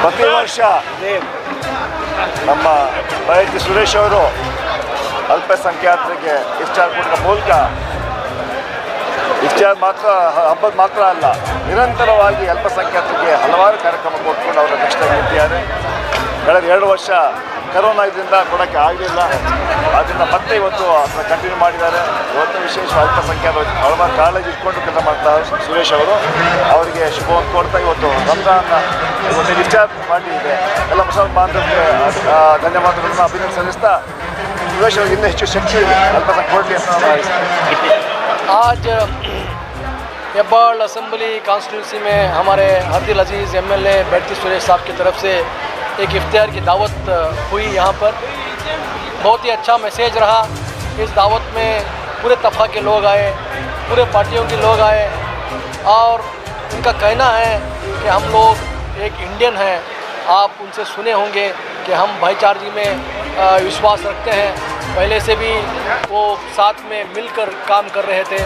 ಪ್ರತಿ ವರ್ಷ ನಮ್ಮ ಬೈರತಿ ಸುರೇಶ್ ಅವರು ಅಲ್ಪಸಂಖ್ಯಾತರಿಗೆ ಇಫ್ತಾರ್ ಕೊಡುವ ಮೂಲಕ ಇಫ್ತಾರ್ ಮಾತ್ರ ಹಬ್ಬದ ಮಾತ್ರ ಅಲ್ಲ, ನಿರಂತರವಾಗಿ ಅಲ್ಪಸಂಖ್ಯಾತರಿಗೆ ಹಲವಾರು ಕಾರ್ಯಕ್ರಮ ಕೊಟ್ಕೊಂಡು ಅವರ ನಿಷ್ಠೆಯಾಗಿದ್ದಾರೆ. ಕಳೆದ 2 ವರ್ಷ ಕರೋನಾ ಇದರಿಂದ ಕೊಡೋಕ್ಕೆ ಆಗಲಿಲ್ಲ, ಆದ್ದರಿಂದ ಮತ್ತೆ ಇವತ್ತು ಅದನ್ನು ಕಂಟಿನ್ಯೂ ಮಾಡಿದ್ದಾರೆ. ಇವತ್ತು ವಿಶೇಷ ಅಲ್ಪಸಂಖ್ಯಾತ ಹಲವಾರು ಕಾಳಜಿ ಇಟ್ಕೊಂಡು ಕೆಲಸ ಮಾಡ್ತಾರೆ ಸುರೇಶ್ ಅವರು. ಅವರಿಗೆ ಶುಭವನ್ನು ಕೋರ್ತಾ ಇವತ್ತು ರಂಜಾನ್ನ ಇವತ್ತು ಇಫ್ತಾರ್ ಪಾರ್ಟಿ ಇದೆ. ಎಲ್ಲ ಮುಸಲ್ಮಾನ ಬಾಂಧವರಿಗೆ ಧನ್ಯವಾದಗಳನ್ನು ಅಭಿನಂದನೆ ಸಲ್ಲಿಸ್ತಾ ಸುರೇಶ್ ಅವರಿಗೆ ಇನ್ನೂ ಹೆಚ್ಚು ಶಕ್ತಿ ಅಲ್ಪಸಂಖ್ಯಾತ ಕೊಡಲಿ ಅಂತ ನಾನು ಭಾವಿಸ್ತೀನಿ. आज हेब्बाल असम्बली कॉन्स्टिट्यूंसी में हमारे हरदिल अजीज़ MLA बैरती सुरेश साहब की तरफ से एक इफ्तार की दावत हुई। यहाँ पर बहुत ही अच्छा मैसेज रहा। इस दावत में पूरे तबका के लोग आए, पूरे पार्टियों के लोग आए और उनका कहना है कि हम लोग एक इंडियन हैं। आप उनसे सुने होंगे कि हम भाईचारगी में विश्वास रखते हैं। पहले से भी वो साथ में मिलकर काम कर रहे थे।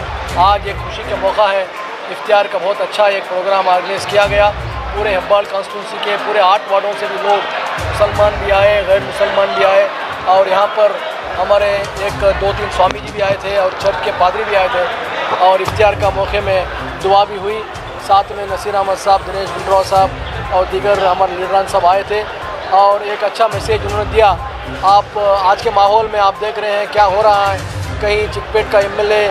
आज एक खुशी का मौका है, इफ्तार का बहुत अच्छा एक प्रोग्राम ऑर्गेनाइज़ किया गया। पूरे हेब्बाल कॉन्स्टिट्यूंसी के पूरे 8 वार्डों से भी लोग, मुसलमान भी आए, गैर मुसलमान भी आए और यहाँ पर हमारे एक 2-3 स्वामी जी भी आए थे और चर्च के पादरी भी आए थे और इफ्तार का मौके में दुआ भी हुई। साथ में नसीर अहमद साहब, दिनेश गुंडराव साहब और दीगर हमारे लीडरान सब आए थे और एक अच्छा मैसेज उन्होंने दिया। आप आज के माहौल में आप देख रहे हैं क्या हो रहा है। कहीं चिकपेट का MLA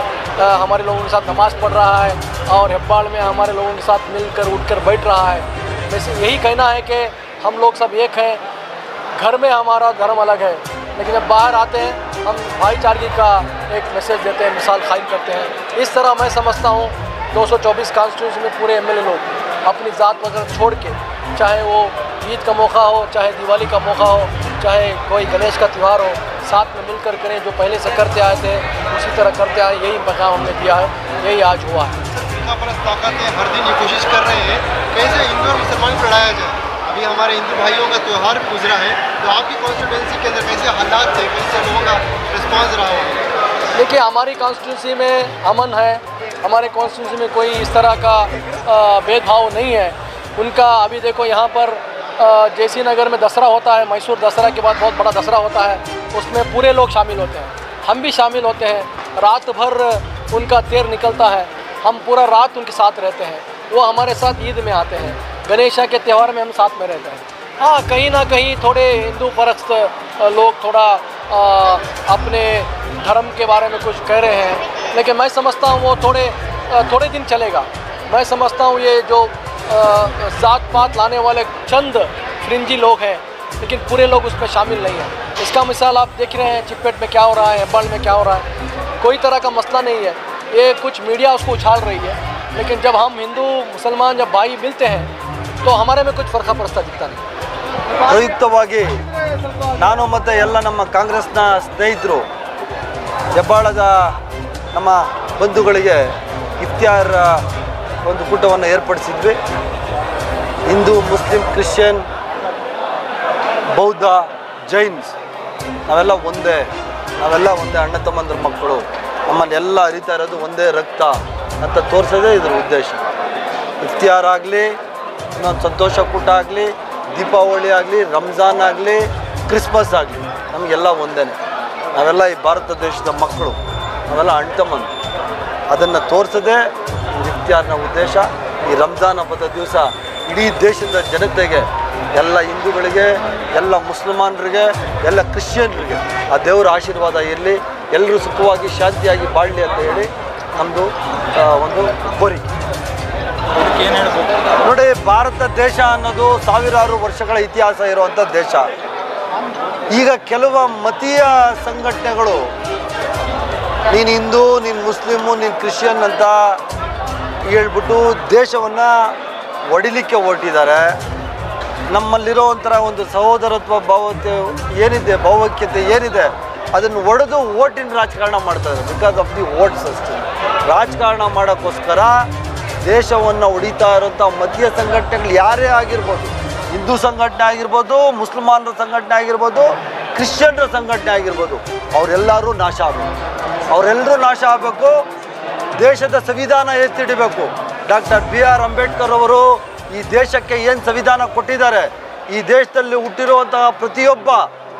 हमारे लोगों के साथ नमाज़ पढ़ रहा है और हेब्बाल में हमारे लोगों के साथ मिलकर उठकर बैठ रहा है। वैसे यही कहना है कि हम लोग सब एक हैं। घर में हमारा धर्म अलग है, लेकिन जब बाहर आते हैं हम भाईचारगी का एक मैसेज देते हैं, मिसाल कायम करते हैं। इस तरह मैं समझता हूँ 224 कॉन्स्टिट्यूंसी में पूरे MLA लोग अपनी ज़ात वगैरह छोड़ के, चाहे वो ईद का मौका हो, चाहे दिवाली का मौका हो, चाहे कोई गणेश का त्यौहार हो, साथ में मिलकर करें, जो पहले से करते आए थे उसी तरह करते आए, यही पैगाम हमने दिया है, यही आज हुआ है। फिरका परस्त ताकतें हर दिन ये कोशिश कर रहे हैं कैसे हिंदू और मुसलमान को लड़ाया जाए। अभी हमारे हिंदू भाइयों का त्यौहार भी गुजरा है, तो आपकी कॉन्स्टिट्यूंसी के अंदर कैसे हालात थे, कैसे लोगों का रिस्पॉन्स रहा हो? देखिए, हमारी कॉन्स्टिट्यूंसी में अमन है, हमारे कॉन्स्टिट्यूंसी में कोई इस तरह का भेदभाव नहीं है। उनका अभी देखो यहाँ पर जैसी नगर में दसरा होता है, मैसूर दसरा के बाद बहुत बड़ा दसरा होता है, उसमें पूरे लोग शामिल होते हैं, हम भी शामिल होते हैं। रात भर उनका तेर निकलता है, हम पूरा रात उनके साथ रहते हैं। वो हमारे साथ ईद में आते हैं, गणेशा के त्यौहार में हम साथ में रहते हैं। हाँ, कहीं ना कहीं थोड़े हिंदू परस्त लोग थोड़ा अपने धर्म के बारे में कुछ कह रहे हैं, लेकिन मैं समझता हूँ वो थोड़े दिन चलेगा। मैं समझता हूँ ये जो जात पात लाने वाले चंद फ्रिंजी लोग हैं, लेकिन पूरे लोग उसमें शामिल नहीं हैं। इसका मिसाल आप देख रहे हैं चिप्पेट में क्या हो रहा है, हेब्बाल में क्या हो रहा है। कोई तरह का मसला नहीं है, ये कुछ मीडिया उसको उछाल रही है, लेकिन जब हम हिंदू मुसलमान जब भाई मिलते हैं तो हमारे में कुछ फर्क पड़ता दिखता नहीं। ಪ್ರಯುಕ್ತವಾಗಿ ನಾನು ಮತ್ತು ಎಲ್ಲ ನಮ್ಮ ಕಾಂಗ್ರೆಸ್ನ ಸ್ನೇಹಿತರು ಹೆಬ್ಬಾಳದ ನಮ್ಮ ಬಂಧುಗಳಿಗೆ ಇಫ್ತಿಯಾರ್ ಒಂದು ಕೂಟವನ್ನು ಏರ್ಪಡಿಸಿದ್ವಿ. ಹಿಂದೂ, ಮುಸ್ಲಿಂ, ಕ್ರಿಶ್ಚಿಯನ್, ಬೌದ್ಧ, ಜೈನ್ಸ್ ನಾವೆಲ್ಲ ಒಂದೇ ಅಣ್ಣ ತಮ್ಮಂದ್ರ ಮಕ್ಕಳು, ನಮ್ಮನ್ನೆಲ್ಲ ಅರಿತಾ ಇರೋದು ಒಂದೇ ರಕ್ತ ಅಂತ ತೋರಿಸೋದೇ ಇದ್ರ ಉದ್ದೇಶ. ಇಫ್ತಿಯಾರ್ ಆಗಲಿ, ಇನ್ನೊಂದು ಸಂತೋಷ ಕೂಟ ಆಗಲಿ, ದೀಪಾವಳಿ ಆಗಲಿ, ರಂಜಾನ್ ಆಗಲಿ, ಕ್ರಿಸ್ಮಸ್ ಆಗಲಿ, ನಮಗೆಲ್ಲ ಒಂದೇ. ನಾವೆಲ್ಲ ಈ ಭಾರತ ದೇಶದ ಮಕ್ಕಳು, ನಾವೆಲ್ಲ ಅಣ್ಣ ತಮ್ಮಂದು. ಅದನ್ನು ತೋರಿಸೋದೇ ಇಫ್ತಿಯಾರ್ನ ಉದ್ದೇಶ. ಈ ರಂಜಾನ್ ಹಬ್ಬದ ದಿವಸ ಇಡೀ ದೇಶದ ಜನತೆಗೆ, ಎಲ್ಲ ಹಿಂದೂಗಳಿಗೆ, ಎಲ್ಲ ಮುಸಲ್ಮಾನರಿಗೆ, ಎಲ್ಲ ಕ್ರಿಶ್ಚಿಯನ್ರಿಗೆ ಆ ದೇವರ ಆಶೀರ್ವಾದ ಇರಲಿ, ಎಲ್ಲರೂ ಸುಖವಾಗಿ ಶಾಂತಿಯಾಗಿ ಬಾಳಲಿ ಅಂತ ಹೇಳಿ ನಮ್ಮದು ಒಂದು ಕೋರಿಕೆ. ನೋಡಿ, ಭಾರತ ದೇಶ ಅನ್ನೋದು ಸಾವಿರಾರು ವರ್ಷಗಳ ಇತಿಹಾಸ ಇರುವಂಥ ದೇಶ. ಈಗ ಕೆಲವು ಮತೀಯ ಸಂಘಟನೆಗಳು ನೀನು ಹಿಂದೂ, ನೀನು ಮುಸ್ಲಿಮು, ನೀನು ಕ್ರಿಶ್ಚಿಯನ್ ಅಂತ ಹೇಳ್ಬಿಟ್ಟು ದೇಶವನ್ನು ಒಡಿಲಿಕ್ಕೆ ಹೊರಟಿದ್ದಾರೆ. ನಮ್ಮಲ್ಲಿರೋ ಒಂಥರ ಒಂದು ಸಹೋದರತ್ವ ಭಾವೈಕ್ಯತೆ ಏನಿದೆ ಅದನ್ನು ಒಡೆದು ಓಟಿನ ರಾಜಕಾರಣ ಮಾಡ್ತಾರೆ. ಬಿಕಾಸ್ ಆಫ್ ದಿ ವೋಟ್ಸ್ ಅಷ್ಟೇ. ರಾಜಕಾರಣ ಮಾಡೋಕ್ಕೋಸ್ಕರ ದೇಶವನ್ನು ಹೊಡಿತಾ ಇರೋಂಥ ಮತೀಯ ಸಂಘಟನೆಗಳು ಯಾರೇ ಆಗಿರ್ಬೋದು, ಹಿಂದೂ ಸಂಘಟನೆ ಆಗಿರ್ಬೋದು, ಮುಸಲ್ಮಾನರ ಸಂಘಟನೆ ಆಗಿರ್ಬೋದು, ಕ್ರಿಶ್ಚಿಯನ್ರ ಸಂಘಟನೆ ಆಗಿರ್ಬೋದು, ಅವರೆಲ್ಲರೂ ನಾಶ ಆಗಬೇಕು. ಅವರೆಲ್ಲರೂ ನಾಶ ಆಗಬೇಕು. ದೇಶದ ಸಂವಿಧಾನ ಎತ್ತಿಡಬೇಕು. ಡಾಕ್ಟರ್ BR ಅಂಬೇಡ್ಕರ್ ಅವರು ಈ ದೇಶಕ್ಕೆ ಏನು ಸಂವಿಧಾನ ಕೊಟ್ಟಿದ್ದಾರೆ, ಈ ದೇಶದಲ್ಲಿ ಹುಟ್ಟಿರುವಂತಹ ಪ್ರತಿಯೊಬ್ಬ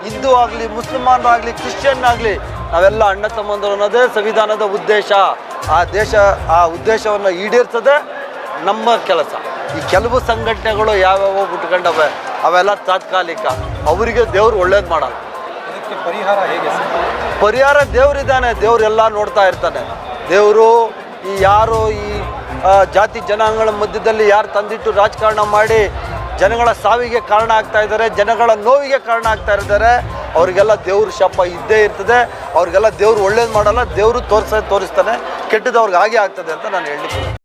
ಹಿಂದೂ ಆಗಲಿ, ಮುಸಲ್ಮಾನರಾಗಲಿ, ಕ್ರಿಶ್ಚಿಯನ್ ಆಗಲಿ, ನಾವೆಲ್ಲ ಅಣ್ಣ ತಮ್ಮಂದರು ಅನ್ನೋದೇ ಸಂವಿಧಾನದ ಉದ್ದೇಶ. ಆ ಉದ್ದೇಶವನ್ನು ಈಡೇರಿಸೋದೇ ನಮ್ಮ ಕೆಲಸ. ಈ ಕೆಲವು ಸಂಘಟನೆಗಳು ಯಾವ್ಯಾವ ಹುಟ್ಕೊಂಡವೆ ಅವೆಲ್ಲ ತಾತ್ಕಾಲಿಕ, ಅವರಿಗೆ ದೇವ್ರು ಒಳ್ಳೇದು ಮಾಡಲ್ಲ. ಇದಕ್ಕೆ ಪರಿಹಾರ ಹೇಗೆ? ಪರಿಹಾರ ದೇವರಿದ್ದಾನೆ, ದೇವರೆಲ್ಲ ನೋಡ್ತಾ ಇರ್ತಾನೆ. ದೇವರು ಈ ಯಾರು ಈ ಜಾತಿ ಜನಾಂಗಗಳ ಮಧ್ಯದಲ್ಲಿ ಯಾರು ತಂದಿಟ್ಟು ರಾಜಕಾರಣ ಮಾಡಿ ಜನಗಳ ಸಾವಿಗೆ ಕಾರಣ ಆಗ್ತಾ ಇದ್ದಾರೆ, ಜನಗಳ ನೋವಿಗೆ ಕಾರಣ ಆಗ್ತಾ ಇದ್ದಾರೆ, ಅವರಿಗೆಲ್ಲ ದೇವ್ರ ಶಾಪ ಇದ್ದೇ ಇರ್ತದೆ. ಅವ್ರಿಗೆಲ್ಲ ದೇವ್ರು ಒಳ್ಳೇದು ಮಾಡಲ್ಲ, ದೇವರು ತೋರಿಸ್ತಾನೆ, ಕೆಟ್ಟದ್ದು ಅವ್ರಿಗೆ ಹಾಗೆ ಆಗ್ತದೆ ಅಂತ ನಾನು ಹೇಳಲಿಕ್ಕೆ